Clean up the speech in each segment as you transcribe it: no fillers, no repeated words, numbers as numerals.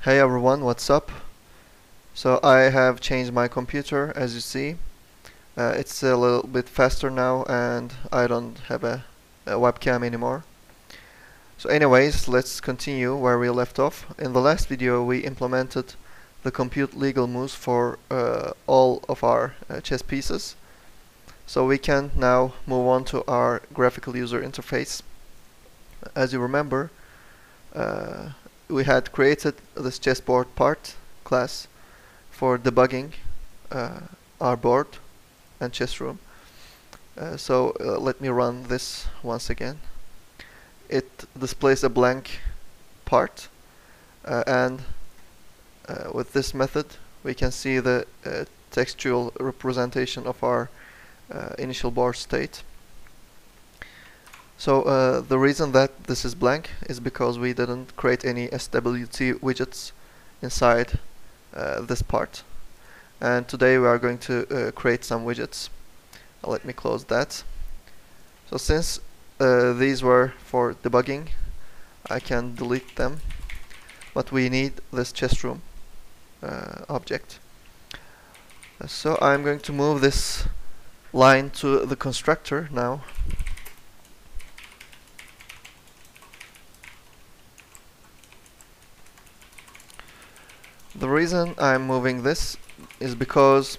Hey everyone, what's up? So I have changed my computer, as you see. It's a little bit faster now and I don't have a webcam anymore. So anyways, let's continue where we left off. In the last video we implemented the compute legal moves for all of our chess pieces. So we can now move on to our graphical user interface. As you remember, we had created this chessboard part class for debugging our board and chess room. So let me run this once again. It displays a blank part, and with this method we can see the textual representation of our initial board state. So the reason that this is blank is because we didn't create any SWT widgets inside this part, and today we are going to create some widgets. Let me close that. So since these were for debugging, I can delete them, but we need this chess room object. So I'm going to move this line to the constructor now. The reason I'm moving this is because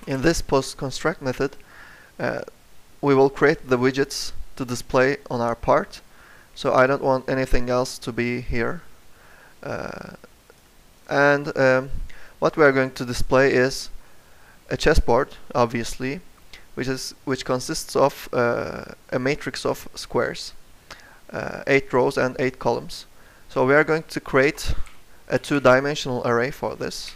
in this post-construct method we will create the widgets to display on our part, so I don't want anything else to be here. What we are going to display is a chessboard, obviously, which consists of a matrix of squares, 8 rows and 8 columns. So we are going to create a two-dimensional array for this.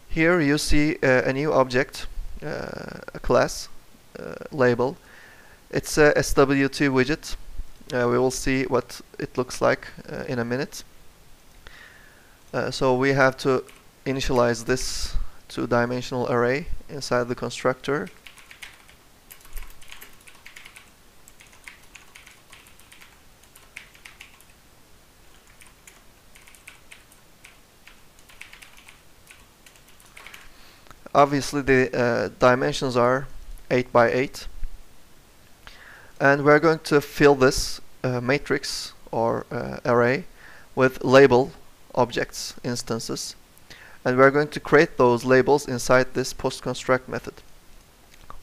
Here you see a new object, a class label. It's a SWT widget. We will see what it looks like in a minute. So we have to initialize this two-dimensional array inside the constructor. Obviously the dimensions are 8 by 8, and we're going to fill this matrix or array with label objects instances, and we're going to create those labels inside this post-construct method.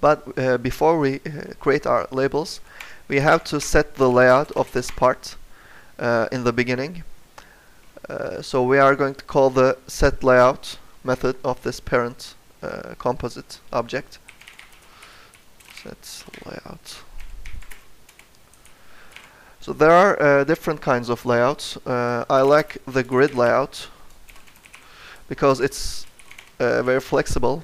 But before we create our labels, we have to set the layout of this part in the beginning. So we are going to call the setLayout method of this parent composite object. Set layout. So there are different kinds of layouts. I like the grid layout because it's very flexible.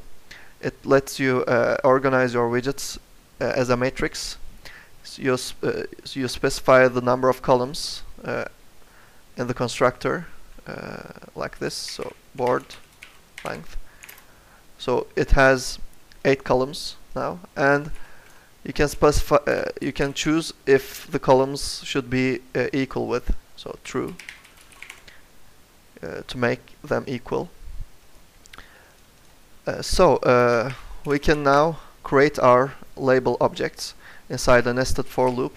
It lets you organize your widgets as a matrix. So you specify the number of columns in the constructor like this. So board length. So it has 8 columns now, and you can specify. You can choose if the columns should be equal width, so true, to make them equal. We can now create our label objects inside a nested for loop.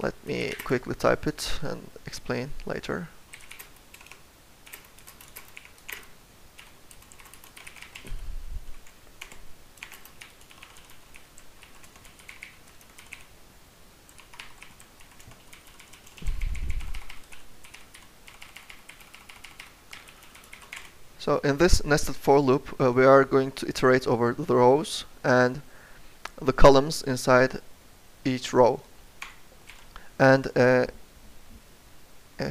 Let me quickly type it and explain later. So in this nested for loop, we are going to iterate over the rows and the columns inside each row. And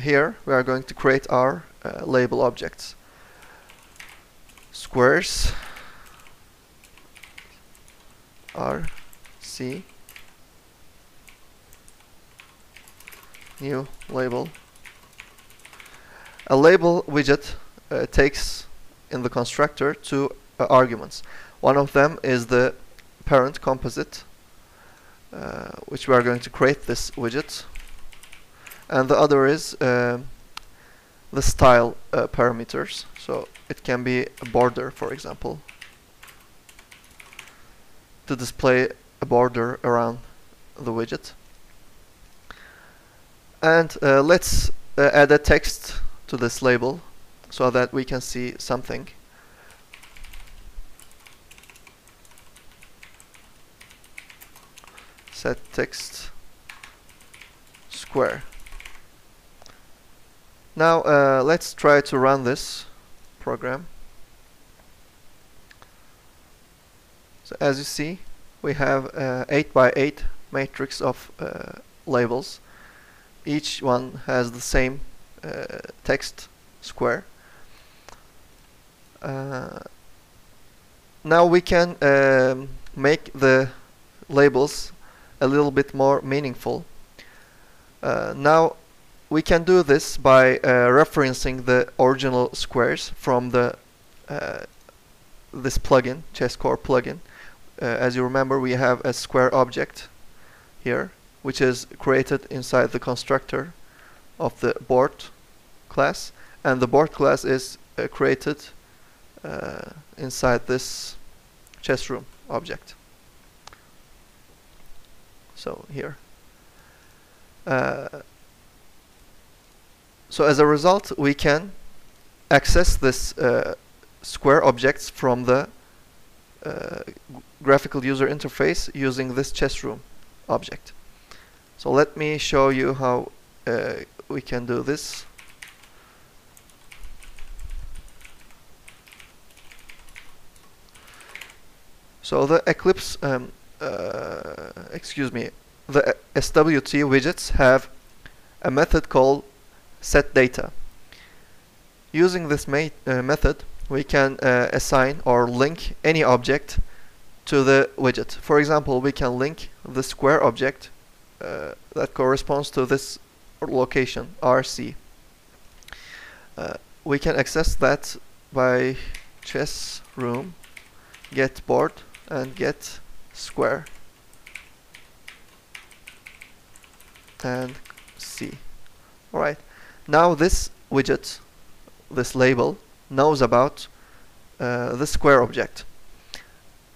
here we are going to create our label objects. Squares RC, new label. A label widget takes in the constructor two arguments. One of them is the parent composite, which we are going to create this widget, and the other is the style parameters. So it can be a border, for example, to display a border around the widget. And let's add a text to this label so that we can see something. Set text square. Now let's try to run this program. So as you see, we have 8 by 8 matrix of labels. Each one has the same text square. Now we can make the labels a little bit more meaningful. Now we can do this by referencing the original squares from the this plugin, ChessCore plugin. As you remember, we have a square object here, which is created inside the constructor of the board class, and the board class is created inside this chess room object. So here. So as a result, we can access this square objects from the graphical user interface using this chess room object. So let me show you how we can do this. So the Eclipse, excuse me, the SWT widgets have a method called setData. Using this method, we can assign or link any object to the widget. For example, we can link the square object that corresponds to this location, RC. We can access that by chess room get board and get square and C. Alright, now this widget, this label, knows about the square object,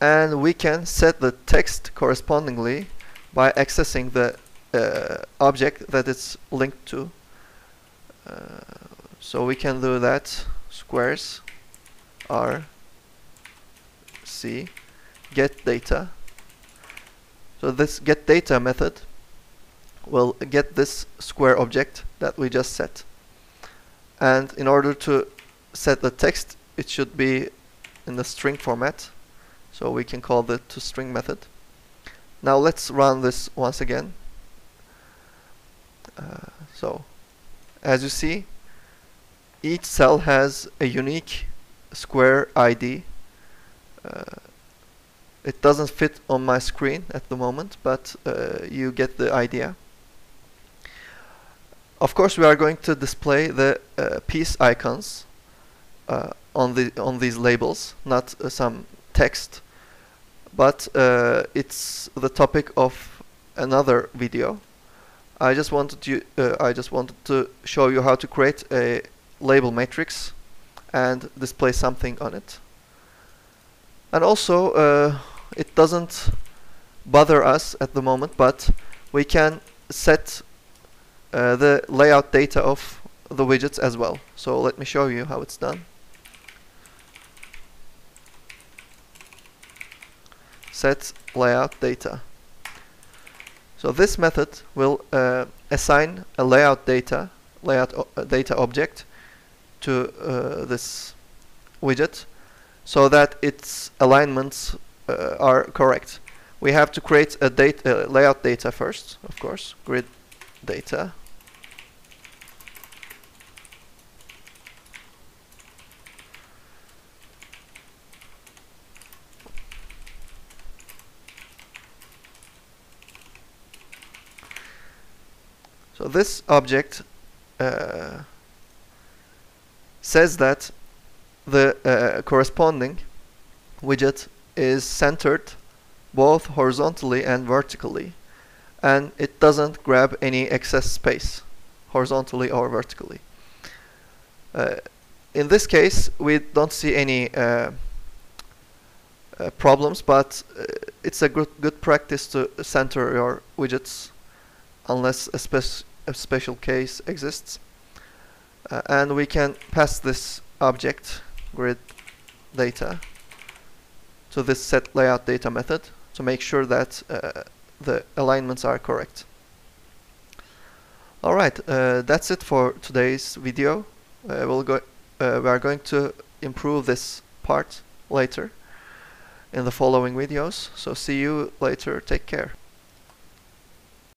and we can set the text correspondingly by accessing the object that it's linked to. So we can do that, squares R C get data. So this get data method will get this square object that we just set, and in order to set the text, it should be in the string format, so we can call the toString method. Now let's run this once again. So as you see, each cell has a unique square ID. It doesn't fit on my screen at the moment, but you get the idea. Of course, we are going to display the piece icons on these labels, not some text, but it's the topic of another video. I just wanted to show you how to create a label matrix and display something on it. And also, it doesn't bother us at the moment, but we can set the layout data of the widgets as well. So let me show you how it's done. Set layout data. So this method will assign a layout data object to this widget, so that its alignments are correct. We have to create a layout data first, of course, grid data. So this object says that the corresponding widget is centered both horizontally and vertically. and it doesn't grab any excess space, horizontally or vertically. In this case, we don't see any problems, but it's a good practice to center your widgets unless a special case exists. And we can pass this object grid data to this set layout data method to make sure that the alignments are correct. Alright, that's it for today's video. We are going to improve this part later in the following videos. So see you later. Take care.